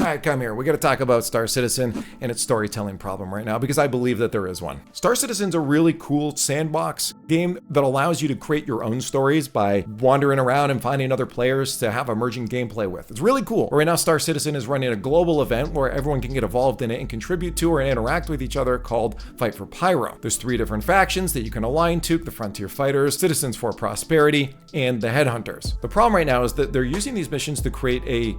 All right, come here. We got to talk about Star Citizen and its storytelling problem right now because I believe that there is one. Star Citizen's a really cool sandbox game that allows you to create your own stories by wandering around and finding other players to have emerging gameplay with. It's really cool. Right now, Star Citizen is running a global event where everyone can get involved in it and contribute to or interact with each other called Fight for Pyro. There's 3 different factions that you can align to: the Frontier Fighters, Citizens for Prosperity, and the Headhunters. The problem right now is that they're using these missions to create a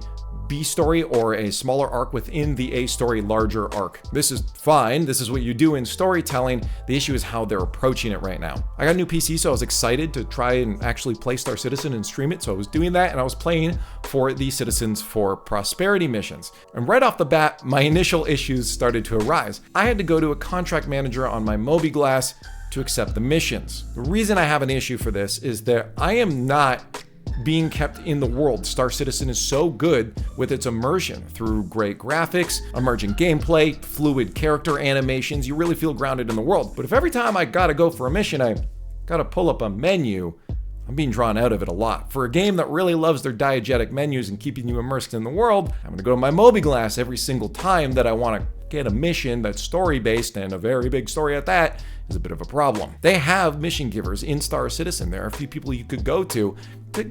B story or a smaller arc within the A story larger arc. This is fine. This is what you do in storytelling. The issue is how they're approaching it right now. I got a new PC, so I was excited to try and actually play Star Citizen and stream it. So I was doing that and I was playing for the Citizens for Prosperity missions. And right off the bat, my initial issues started to arise. I had to go to a contract manager on my MobiGlass to accept the missions. The reason I have an issue for this is that I am not being kept in the world. Star Citizen is so good with its immersion through great graphics, emerging gameplay, fluid character animations. You really feel grounded in the world. But if every time I gotta go for a mission, I gotta pull up a menu, I'm being drawn out of it a lot. For a game that really loves their diegetic menus and keeping you immersed in the world, I'm gonna go to my MobiGlass every single time that I wanna get a mission that's story-based, and a very big story at that is a bit of a problem. They have mission givers in Star Citizen. There are a few people you could go to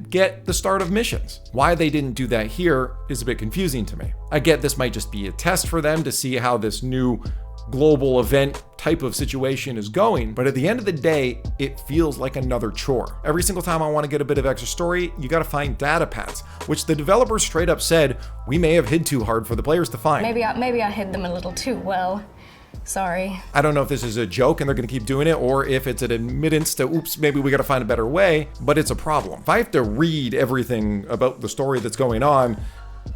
get the start of missions. Why they didn't do that here is a bit confusing to me. I get this might just be a test for them to see how this new global event type of situation is going, but at the end of the day, it feels like another chore. Every single time I want to get a bit of extra story, you got to find data pads, which the developers straight up said we may have hid too hard for the players to find. Maybe I hid them a little too well. Sorry. I don't know if this is a joke and they're going to keep doing it, or if it's an admittance to, oops, maybe we got to find a better way, but it's a problem. If I have to read everything about the story that's going on,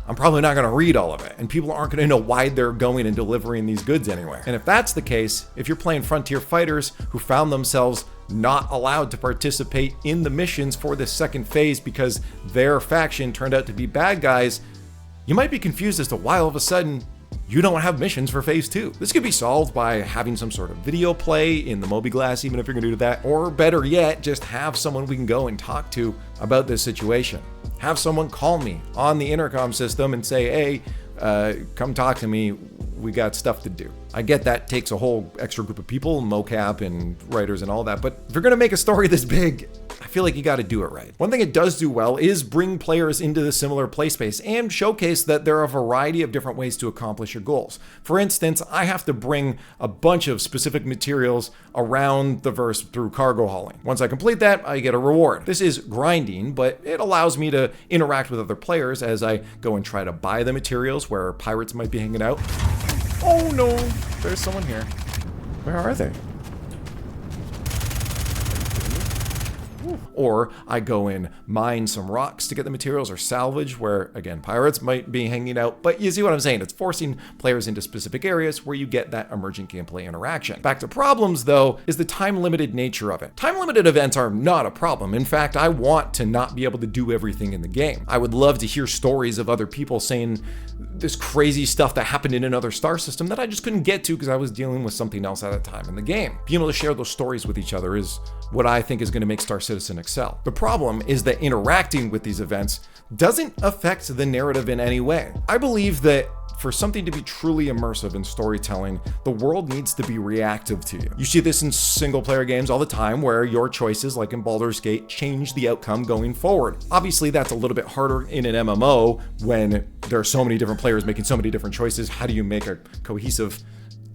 I'm probably not going to read all of it, and people aren't going to know why they're going and delivering these goods anywhere. And if that's the case, if you're playing Frontier Fighters who found themselves not allowed to participate in the missions for this second phase because their faction turned out to be bad guys, you might be confused as to why all of a sudden you don't have missions for phase 2. This could be solved by having some sort of video play in the MobiGlass, even if you're gonna do that, or better yet, just have someone we can go and talk to about this situation. Have someone call me on the intercom system and say, hey, come talk to me, we got stuff to do. I get that takes a whole extra group of people, mocap and writers and all that, but if you're gonna make a story this big, I feel like you gotta do it right. One thing it does do well is bring players into the similar play space and showcase that there are a variety of different ways to accomplish your goals. For instance, I have to bring a bunch of specific materials around the verse through cargo hauling. Once I complete that, I get a reward. This is grinding, but it allows me to interact with other players as I go and try to buy the materials where pirates might be hanging out. Oh no, there's someone here. Where are they? Or I go and mine some rocks to get the materials, or salvage where, again, pirates might be hanging out. But you see what I'm saying? It's forcing players into specific areas where you get that emergent gameplay interaction. Back to problems, though, is the time-limited nature of it. Time-limited events are not a problem. In fact, I want to not be able to do everything in the game. I would love to hear stories of other people saying this crazy stuff that happened in another star system that I just couldn't get to because I was dealing with something else at the time in the game. Being able to share those stories with each other is what I think is going to make Star Citizen excel. The problem is that interacting with these events doesn't affect the narrative in any way. I believe that for something to be truly immersive in storytelling, the world needs to be reactive to you. You see this in single player games all the time where your choices, like in Baldur's Gate, change the outcome going forward. Obviously, that's a little bit harder in an MMO when there are so many different players making so many different choices. How do you make a cohesive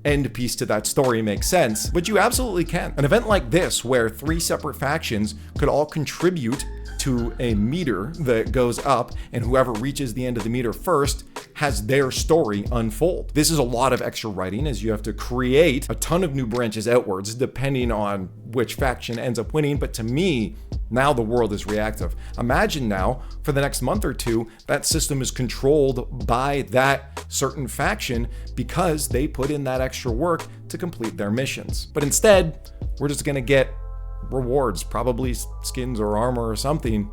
end piece to that story make sense? But you absolutely can. An event like this, where 3 separate factions could all contribute to a meter that goes up, and whoever reaches the end of the meter first has their story unfold. This is a lot of extra writing, as you have to create a ton of new branches outwards depending on which faction ends up winning. But to me, now the world is reactive. Imagine now, for the next month or two, that system is controlled by that certain faction because they put in that extra work to complete their missions. But instead, we're just gonna get rewards, probably skins or armor or something,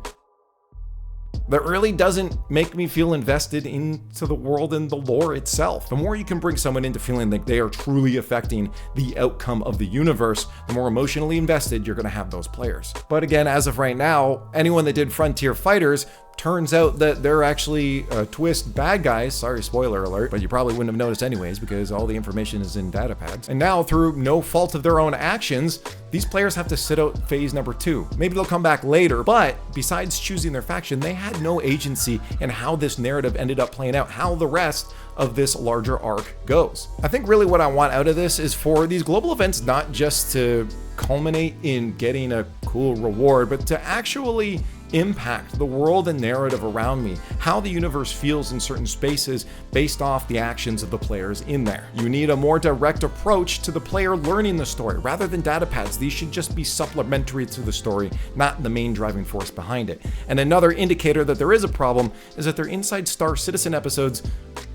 that really doesn't make me feel invested into the world and the lore itself. The more you can bring someone into feeling like they are truly affecting the outcome of the universe, the more emotionally invested you're going to have those players. But again, as of right now, anyone that did Frontier Fighters turns out that they're actually twist bad guys. Sorry, spoiler alert, but you probably wouldn't have noticed anyways because all the information is in data pads. And now, through no fault of their own actions, these players have to sit out phase number 2. Maybe they'll come back later, but besides choosing their faction, they had no agency in how this narrative ended up playing out, how the rest of this larger arc goes. I think really what I want out of this is for these global events not just to culminate in getting a cool reward, but to actually impact the world and narrative around me, how the universe feels in certain spaces based off the actions of the players in there. You need a more direct approach to the player learning the story. Rather than data pads, these should just be supplementary to the story, not the main driving force behind it. And another indicator that there is a problem is that their Inside Star Citizen episodes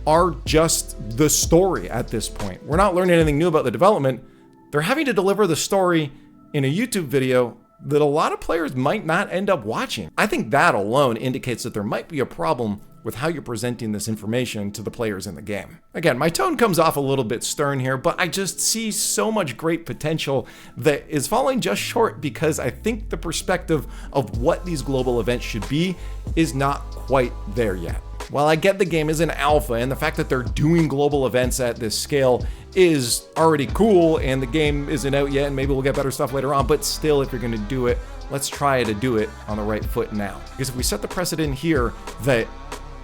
are just the story at this point. We're not learning anything new about the development. They're having to deliver the story in a YouTube video that a lot of players might not end up watching. I think that alone indicates that there might be a problem with how you're presenting this information to the players in the game. Again, my tone comes off a little bit stern here, but I just see so much great potential that is falling just short because I think the perspective of what these global events should be is not quite there yet. While I get the game is an alpha and the fact that they're doing global events at this scale is already cool and the game isn't out yet and maybe we'll get better stuff later on, but still, if you're gonna do it, let's try to do it on the right foot now. Because if we set the precedent here that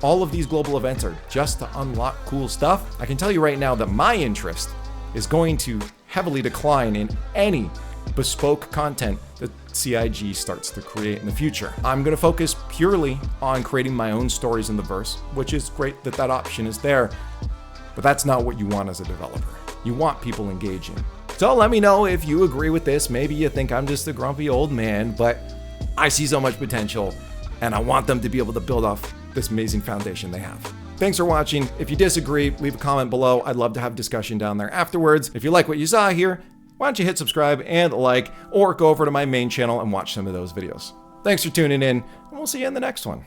all of these global events are just to unlock cool stuff, I can tell you right now that my interest is going to heavily decline in any bespoke content that CIG starts to create in the future. I'm going to focus purely on creating my own stories in the verse, which is great that that option is there, but that's not what you want as a developer. You want people engaging. So let me know if you agree with this. Maybe you think I'm just a grumpy old man, but I see so much potential and I want them to be able to build off this amazing foundation they have. Thanks for watching. If you disagree, leave a comment below. I'd love to have discussion down there afterwards. If you like what you saw here, why don't you hit subscribe and like, or go over to my main channel and watch some of those videos. Thanks for tuning in, and we'll see you in the next one.